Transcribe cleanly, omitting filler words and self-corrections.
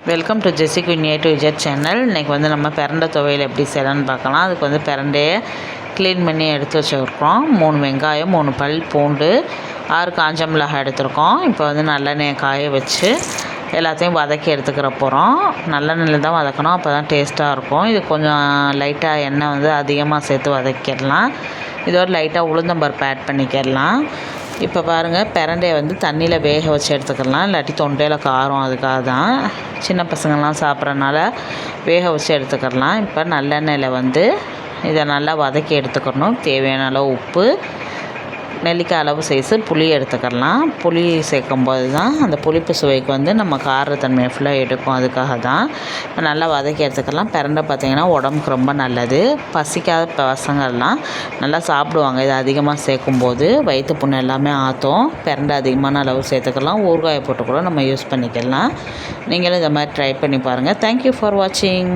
Welcome to Jessie queen A to Z channel. இன்றைக்கி வந்து நம்ம பிரண்டை துவையல் எப்படி செய்யலான்னு பார்க்கலாம். அதுக்கு வந்து பிரண்டையை க்ளீன் பண்ணி எடுத்து வச்சுருக்கோம். 3 வெங்காயம், 3 பல் பூண்டு, 6 காஞ்ச மிளகாய் எடுத்துருக்கோம். இப்போ வந்து நல்லெண்ணெயை காய வச்சு எல்லாத்தையும் வதக்கி எடுத்துக்கிற போகிறோம். நல்லெண்ணெயில் தான் வதக்கணும், அப்போ தான் டேஸ்ட்டாக இருக்கும். இது கொஞ்சம் லைட்டாக எண்ணெய் வந்து அதிகமாக சேர்த்து வதக்கிடலாம். இதோட லைட்டாக உளுந்தம்பருப்பு ஆட் பண்ணிக்கிடலாம். இப்போ பாருங்கள், பிரண்டையை வந்து தண்ணியில் வேக வச்சு எடுத்துக்கலாம், இல்லாட்டி தொண்டையில் காரம், அதுக்காக தான். சின்ன பசங்கள்லாம் சாப்பிட்றனால வேக வச்சு எடுத்துக்கிடலாம். இப்போ நல்லெண்ணெயில் வந்து இதை நல்லா வதக்கி எடுத்துக்கணும். தேவையான அளவு உப்பு, நெல்லிக்காய் அளவு சைஸு புளி எடுத்துக்கிடலாம். புளி சேர்க்கும்போது தான் அந்த புளிப்பு சுவைக்கு வந்து நம்ம காரத்தன்மையை ஃபுல்லாக எடுக்கும், அதுக்காக தான். நல்லா வதக்கி எடுத்துக்கலாம். பிரண்டை பார்த்திங்கன்னா உடம்புக்கு ரொம்ப நல்லது. பசிக்காத பசங்கள்லாம் நல்லா சாப்பிடுவாங்க. இது அதிகமாக சேர்க்கும்போது வயிற்று புண்ணு எல்லாமே ஆற்றும். பிரண்டை அதிகமான அளவு சேர்த்துக்கலாம். ஊறுகாயை போட்டு கூட நம்ம யூஸ் பண்ணிக்கலாம். நீங்களும் இந்த மாதிரி ட்ரை பண்ணி பாருங்கள். தேங்க்யூ ஃபார் வாட்சிங்.